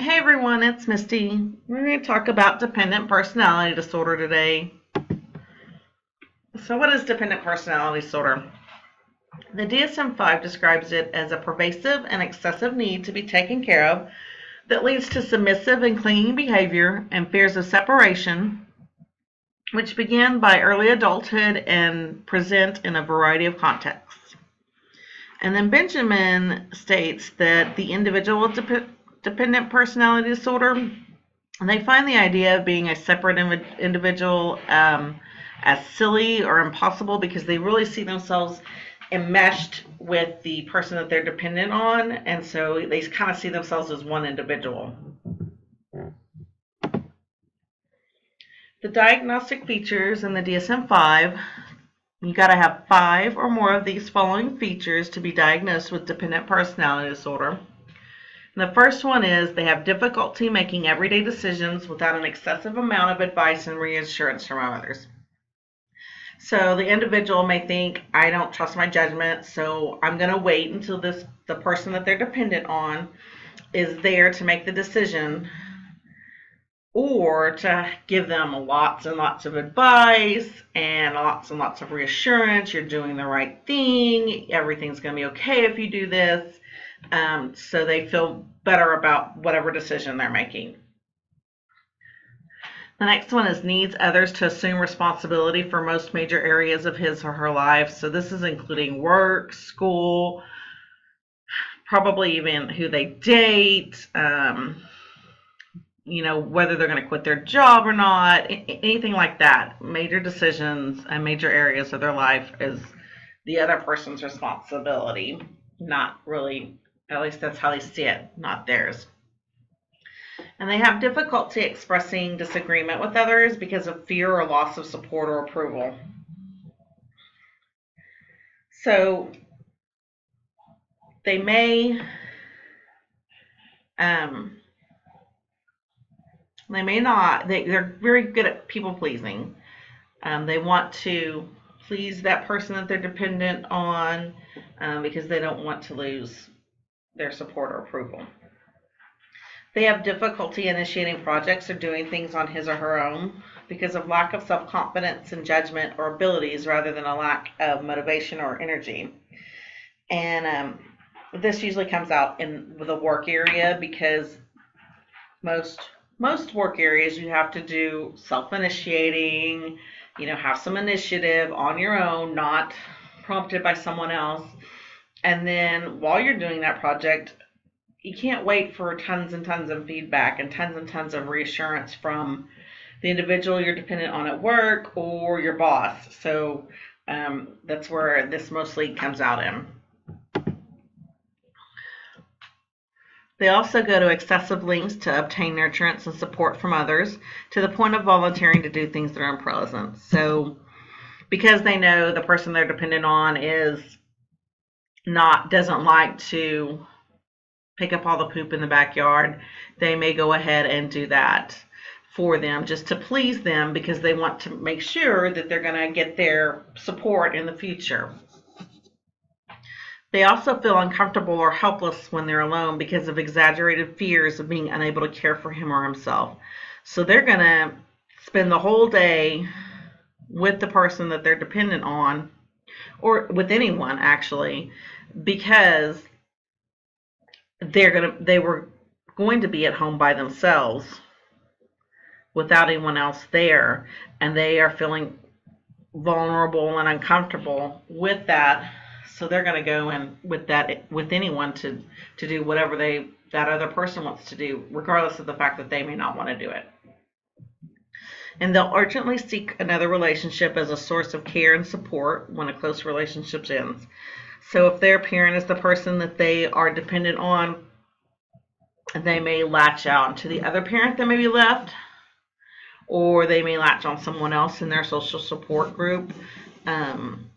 Hey everyone, it's Misty. We're going to talk about dependent personality disorder today. So, what is dependent personality disorder? The DSM-5 describes it as a pervasive and excessive need to be taken care of that leads to submissive and clinging behavior and fears of separation, which begin by early adulthood and present in a variety of contexts. And then Benjamin states that the individual with dependent personality disorder, they find the idea of being a separate individual as silly or impossible because they really see themselves enmeshed with the person that they're dependent on, and so they kind of see themselves as one individual. The diagnostic features in the DSM-5, you got to have 5 or more of these following features to be diagnosed with dependent personality disorder. And the first one is they have difficulty making everyday decisions without an excessive amount of advice and reassurance from others. So the individual may think, I don't trust my judgment, so I'm going to wait until the person that they're dependent on is there to make the decision, or to give them lots and lots of advice and lots of reassurance. You're doing the right thing. Everything's going to be okay if you do this. So they feel better about whatever decision they're making. The next one is needs others to assume responsibility for most major areas of his or her life. So this is including work, school, probably even who they date, whether they're going to quit their job or not, anything like that. Major decisions and major areas of their life is the other person's responsibility, not really, at least that's how they see it, not theirs. And they have difficulty expressing disagreement with others because of fear or loss of support or approval. So they may not, they're very good at people pleasing. They want to please that person that they're dependent on because they don't want to lose their support or approval. They have difficulty initiating projects or doing things on his or her own because of lack of self-confidence and judgment or abilities rather than a lack of motivation or energy. And this usually comes out in the work area because most work areas you have to do self-initiating, have some initiative on your own, not prompted by someone else. And then while you're doing that project, you can't wait for tons and tons of feedback and tons of reassurance from the individual you're dependent on at work or your boss. So that's where this mostly comes out in. They also go to excessive lengths to obtain nurturance and support from others to the point of volunteering to do things that are unpleasant. So because they know the person they're dependent on doesn't like to pick up all the poop in the backyard, they may go ahead and do that for them just to please them because they want to make sure that they're going to get their support in the future. They also feel uncomfortable or helpless when they're alone because of exaggerated fears of being unable to care for him or himself. So they're going to spend the whole day with the person that they're dependent on, or with anyone actually, because they were going to be at home by themselves without anyone else there, and they are feeling vulnerable and uncomfortable with that. So they're going to go in with anyone to do whatever that other person wants to do, regardless of the fact that they may not want to do it. And they'll urgently seek another relationship as a source of care and support when a close relationship ends. So if their parent is the person that they are dependent on, they may latch out to the other parent that may be left, or they may latch on someone else in their social support group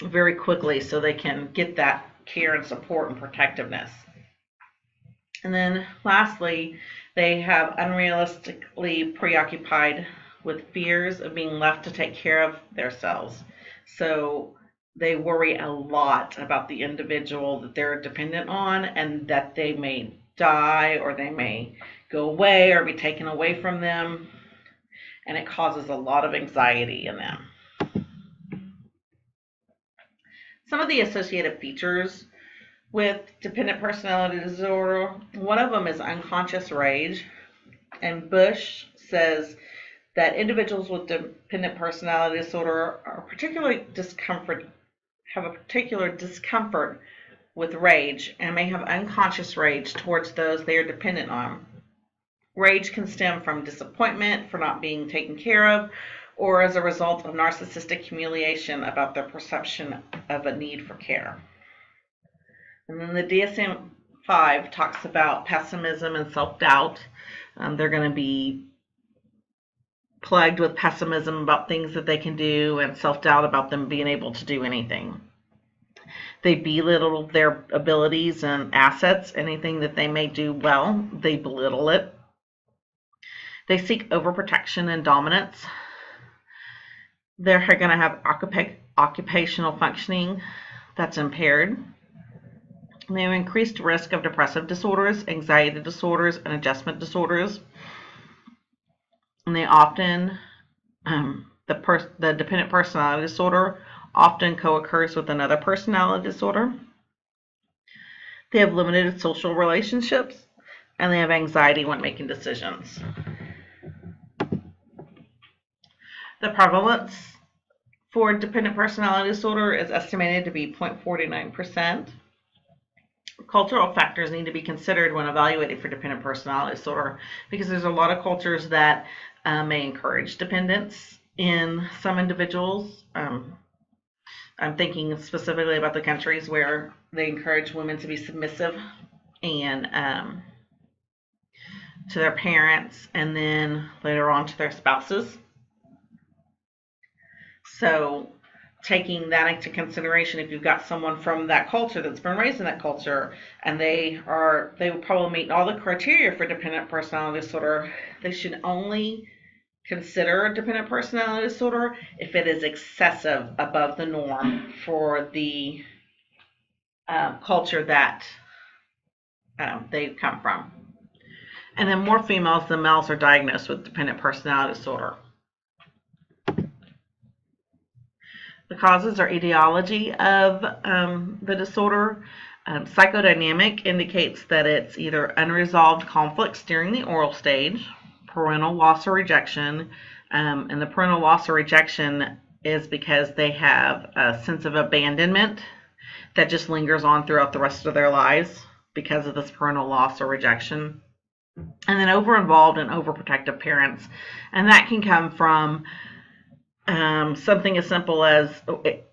very quickly so they can get that care and support and protectiveness. And then lastly, they have unrealistically preoccupied with fears of being left to take care of themselves. So they worry a lot about the individual that they're dependent on and that they may die or they may go away or be taken away from them, and it causes a lot of anxiety in them. Some of the associated features with dependent personality disorder, one of them is unconscious rage, and Bush says that individuals with dependent personality disorder are have a particular discomfort with rage and may have unconscious rage towards those they are dependent on. Rage can stem from disappointment for not being taken care of, or as a result of narcissistic humiliation about their perception of a need for care. And then the DSM-5 talks about pessimism and self-doubt. They're going to be plagued with pessimism about things that they can do and self-doubt about them being able to do anything. They belittle their abilities and assets. Anything that they may do well, they belittle it. They seek overprotection and dominance. They're going to have occupational functioning that's impaired. They have increased risk of depressive disorders, anxiety disorders, and adjustment disorders. And they often, the dependent personality disorder often co-occurs with another personality disorder. They have limited social relationships, and they have anxiety when making decisions. The prevalence for dependent personality disorder is estimated to be 0.49%. Cultural factors need to be considered when evaluating for dependent personality disorder, because there's a lot of cultures that may encourage dependence in some individuals. I'm thinking specifically about the countries where they encourage women to be submissive and to their parents, and then later on to their spouses. So taking that into consideration, if you've got someone from that culture that's been raised in that culture, and they would probably meet all the criteria for dependent personality disorder, they should only consider dependent personality disorder if it is excessive above the norm for the culture that they come from. And then more females than males are diagnosed with dependent personality disorder. The causes or etiology of the disorder. Psychodynamic indicates that it's either unresolved conflicts during the oral stage, parental loss or rejection, and the parental loss or rejection is because they have a sense of abandonment that just lingers on throughout the rest of their lives because of this parental loss or rejection. And then over-involved and overprotective parents, and that can come from something as simple as,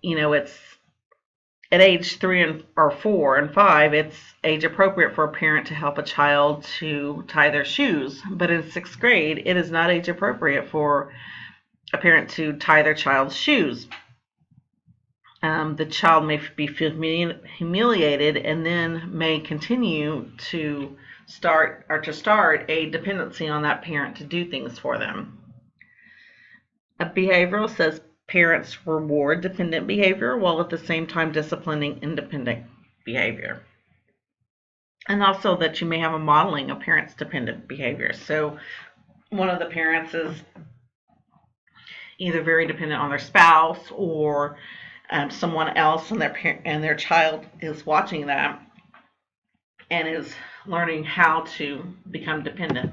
it's at age 3 or 4 and 5, it's age appropriate for a parent to help a child to tie their shoes. But in 6th grade, it is not age appropriate for a parent to tie their child's shoes. The child may be humiliated and then may continue to start a dependency on that parent to do things for them. A behavioral says parents reward dependent behavior while at the same time disciplining independent behavior. And also that you may have a modeling of parents' dependent behavior. So one of the parents is either very dependent on their spouse or someone else, and their child is watching that and is learning how to become dependent.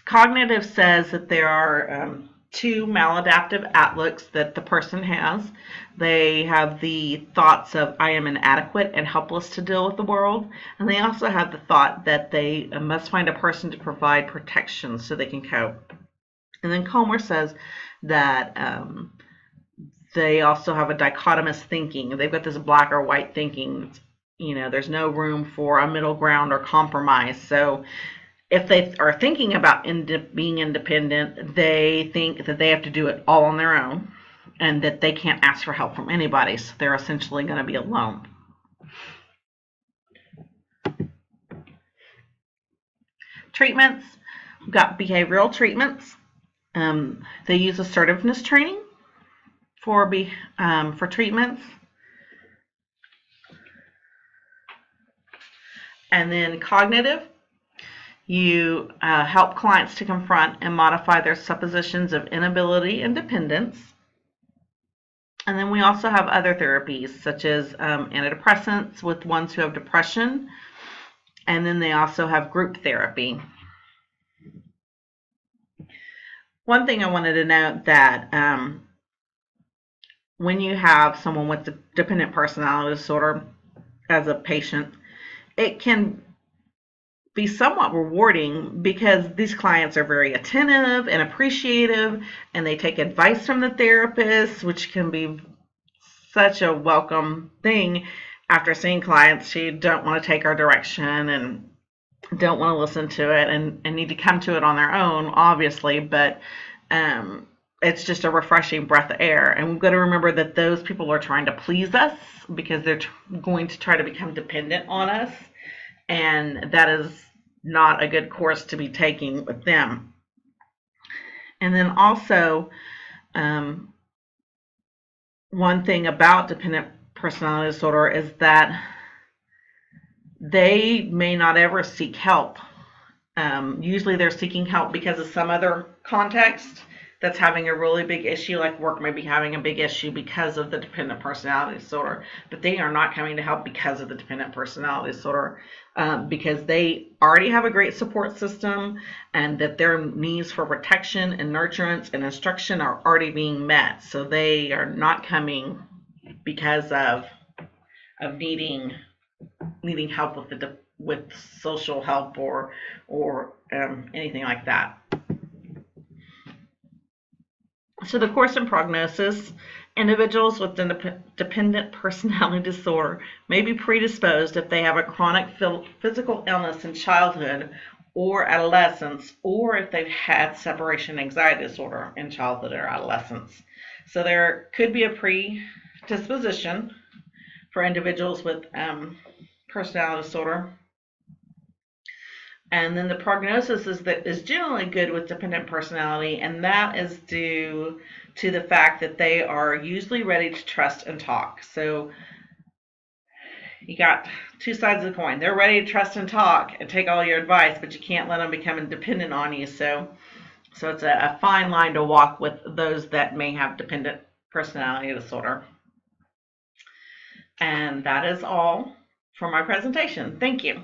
Cognitive says that there are 2 maladaptive outlooks that the person has. They have the thoughts of I am inadequate and helpless to deal with the world, and they also have the thought that they must find a person to provide protection so they can cope. And then Comer says that they also have a dichotomous thinking. They've got this black or white thinking. There's no room for a middle ground or compromise. So if they are thinking about being independent, they think that they have to do it all on their own and that they can't ask for help from anybody. So they're essentially going to be alone. Treatments. We've got behavioral treatments. They use assertiveness training for treatments. And then cognitive, you help clients to confront and modify their suppositions of inability and dependence. And then we also have other therapies, such as antidepressants with ones who have depression. And then they also have group therapy. One thing I wanted to note that when you have someone with dependent personality disorder as a patient, it can be somewhat rewarding because these clients are very attentive and appreciative, and they take advice from the therapist, which can be such a welcome thing after seeing clients who don't want to take our direction and don't want to listen to it and need to come to it on their own, obviously, but it's just a refreshing breath of air. And we've got to remember that those people are trying to please us because they're going to try to become dependent on us, and that is not a good course to be taking with them. And then also, one thing about dependent personality disorder is that they may not ever seek help. Usually they're seeking help because of some other context that's having a really big issue, like work may be having a big issue because of the dependent personality disorder, but they are not coming to help because of the dependent personality disorder, because they already have a great support system and that their needs for protection and nurturance and instruction are already being met. So they are not coming because of needing help with social help or anything like that. So the course and prognosis: individuals with dependent personality disorder may be predisposed if they have a chronic physical illness in childhood or adolescence, or if they've had separation anxiety disorder in childhood or adolescence. So there could be a predisposition for individuals with personality disorder. And then the prognosis is generally good with dependent personality, and that is due to the fact that they are usually ready to trust and talk. So you got two sides of the coin. They're ready to trust and talk and take all your advice, but you can't let them become dependent on you. So it's a fine line to walk with those that may have dependent personality disorder. And that is all for my presentation. Thank you.